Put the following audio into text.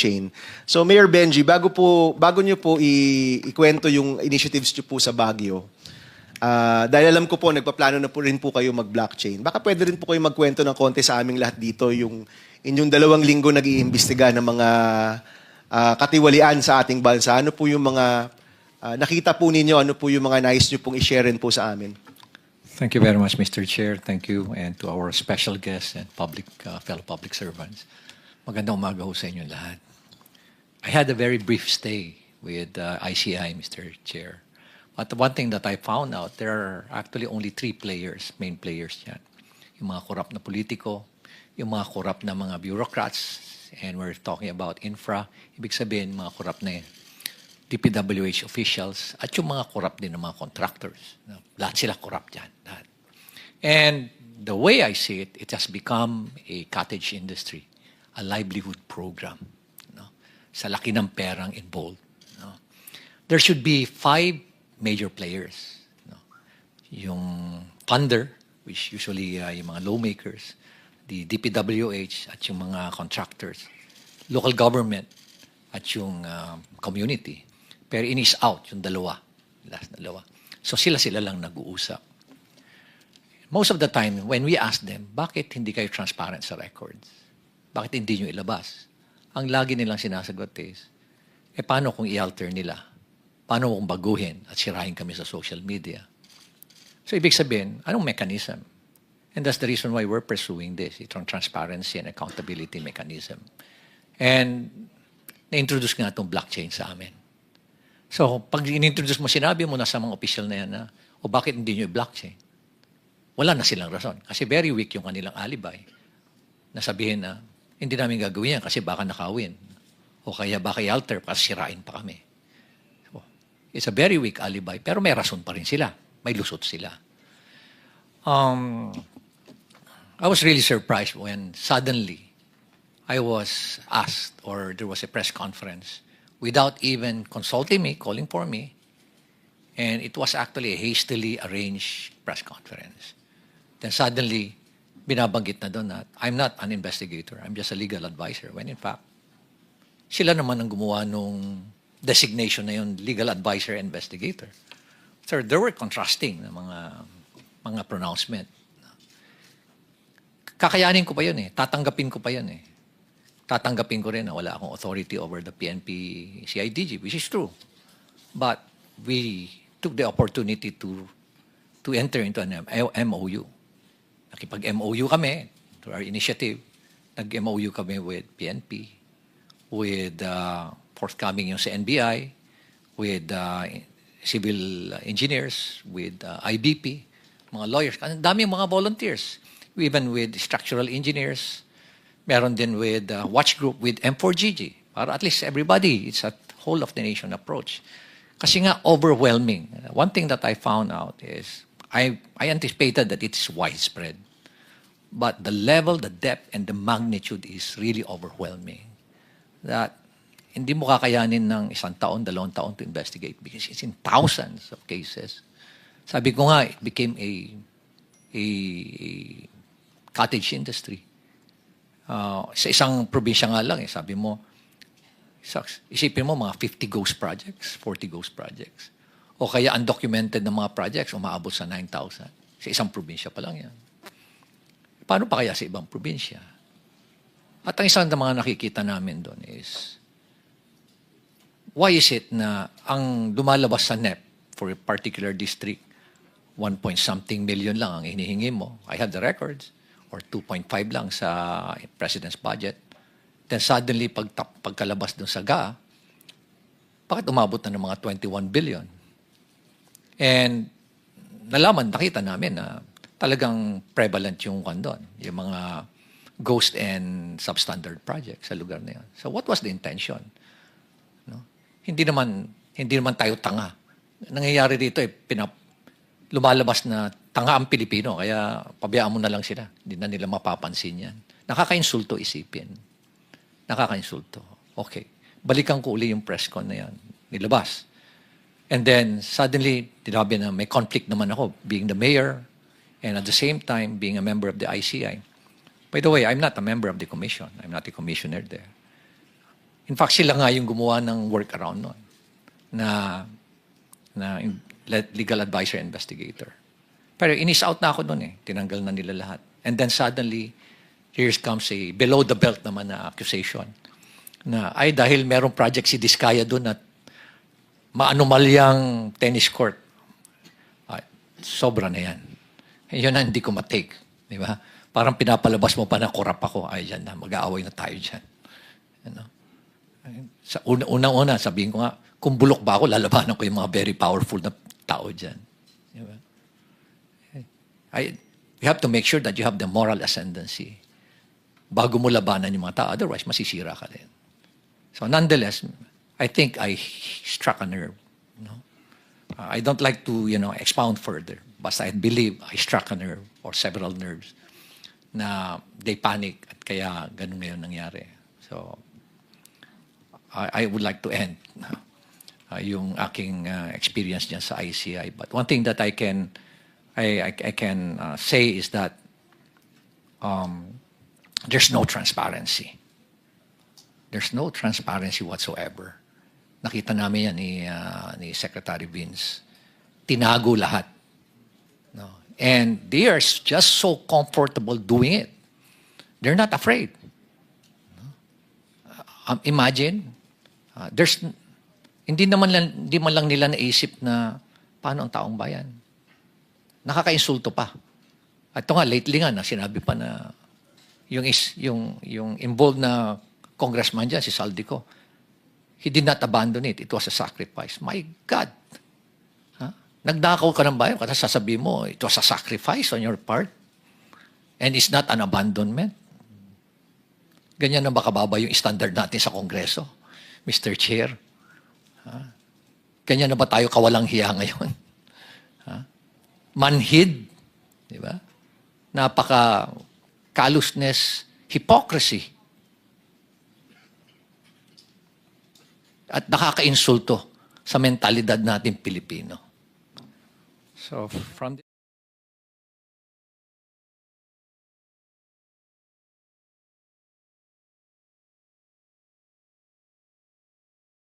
chain. So Mayor Benji, bago niyo po ikwento yung initiatives niyo po sa Baguio, dahil alam ko po nagpaplano na po rin po kayo mag-blockchain. Baka pwede rin po kayo magkwento ng konti sa aming lahat dito yung inyong 2 linggo nag-iimbestiga ng mga katiwalian sa ating bansa. Ano po yung mga nakita po ninyo, ano po yung mga nais niyo pong i-share rin po sa amin? Thank you very much, Mr. Chair. Thank you, and to our special guests and fellow public servants. Magandang umaga ho sa inyo lahat. I had a very brief stay with ICI, Mr. Chair. But one thing that I found out, there are actually only 3 players, main players yan. Yung mga korap na politiko, yung mga korap na mga bureaucrats, and we're talking about infra, ibig sabihin mga korap na DPWH officials, at yung mga korap din ng mga contractors. Lahat sila korap dyan. Lahat. And the way I see it, it has become a cottage industry, a livelihood program. Sa laki ng perang involved. There should be 5 major players. Yung funder, which usually yung mga lawmakers, the DPWH at yung mga contractors, local government at yung community. Pero in-is out yung last dalawa. So sila lang nag-uusap. Most of the time, when we ask them, bakit hindi kayo transparent sa records? Bakit hindi nyo ilabas? Ang lagi nilang sinasagot is, paano kung i-alter nila? Paano kung baguhin at sirahin kami sa social media? So, ibig sabihin, anong mechanism? And that's the reason why we're pursuing this, itong transparency and accountability mechanism. And na-introduce nga itong blockchain sa amin. So, pag in-introduce mo, sinabi mo na sa mga official na yan na, o bakit hindi nyo i-blockchain? Wala na silang rason. Kasi very weak yung kanilang alibi. Nasabihin na, hindi namin gagawin yan kasi baka nakawin. O kaya baka i-alter kasi sirain pa kami. So, it's a very weak alibi, pero may rason pa rin sila. May lusot sila. I was really surprised when suddenly I was asked, or there was a press conference, without even consulting me, calling for me, and it was actually a hastily arranged press conference. Then suddenly, binabanggit na doon na I'm not an investigator, I'm just a legal advisor. When in fact, sila naman ang gumawa nung designation na yun, legal advisor investigator. So there were contrasting na mga pronouncement. Kakayanin ko pa yun tatanggapin ko pa yun Tatanggapin ko rin na wala akong authority over the PNP CIDG, which is true. But we took the opportunity to enter into an MOU. Nakipag-MOU kami to our initiative. Nag-MOU kami with PNP, with forthcoming yung sa NBI, with civil engineers, with IBP, mga lawyers. Ang dami mga volunteers. Even with structural engineers. Meron din with watch group with M4GG. Para at least everybody, it's a whole of the nation approach. Kasi nga overwhelming. One thing that I found out is, I anticipated that it's widespread. But the level, the depth, and the magnitude is really overwhelming. That hindi mo kakayanin ng 1 taon, 2 taon to investigate because it's in thousands of cases. Sabi ko nga, it became a cottage industry. Sa isang probinsya nga lang, sabi mo, isipin mo mga 50 ghost projects, 40 ghost projects. O kaya undocumented na mga projects, umaabot sa 9,000. Sa isang probinsya pa lang yan. Paano pa kaya sa ibang probinsya? At ang isang mga nakikita namin doon is, why is it na ang lumalabas sa NEP for a particular district, 1-point-something million lang ang hinihingi mo. I have the records. Or 2.5 lang sa President's budget. Then suddenly, pagkalabas doon sa GA, bakit umabot na ng mga 21 billion? And nakita namin na talagang prevalent yung doon, yung mga ghost and substandard projects sa lugar na yun. So what was the intention? No? Hindi naman tayo tanga. Nangyayari dito lumalabas na tanga ang Pilipino, kaya pabayaan mo na lang sila. Hindi na nila mapapansin yan. Nakakainsulto isipin. Nakakainsulto. Okay. Balikan ko uli yung press con na yan. Nilabas. And then, suddenly, tinabi na may conflict naman ako, being the mayor, and at the same time, being a member of the ICI. By the way, I'm not a member of the commission. I'm not a commissioner there. In fact, sila nga yung gumawa ng workaround noon na legal advisor investigator. Pero inis out na ako noon eh. Tinanggal na nila lahat. And then suddenly, here comes a below the belt naman na accusation na ay dahil merong project si Diskaya doon at maanumalyang tennis court. Ay, sobra na yan. Yun na hindi ko matake. Di ba? Parang pinapalabas mo pa na korap ako. Ay, yan na. Mag-aaway na tayo dyan. Ano? Sa unang-una, sabihin ko nga, kung bulok ba ako, lalabanan ko yung mga very powerful na tao dyan. Di ba? You have to make sure that you have the moral ascendancy bago mo labanan yung mga tao. Otherwise, masisira ka din. So nonetheless, I think I struck a nerve. No? I don't like to, expound further. But I believe I struck a nerve or several nerves na they panic at kaya ganun ngayon nangyari. So, I would like to end yung aking experience dyan sa ICI. But one thing that I can say is that there's no transparency. There's no transparency whatsoever. Nakita namin yan ni Secretary Vince. Tinago lahat. No? And they are just so comfortable doing it. They're not afraid. Imagine, hindi man lang nila naisip na paano ang taong bayan. Nakakainsulto pa. At ito nga, lately nga, sinabi pa na yung involved na congressman dyan, si Saldico, he did not abandon it. It was a sacrifice. My God! Nagdakaw ka ng bayan, kasi sasabihin mo, it was a sacrifice on your part. And it's not an abandonment. Ganyan na ba kababa yung standard natin sa Kongreso, Mr. Chair? Ganyan na ba tayo kawalang hiya ngayon? Manhid, di ba? Napaka callousness, hypocrisy. At nakaka-insulto sa mentalidad natin Pilipino. So from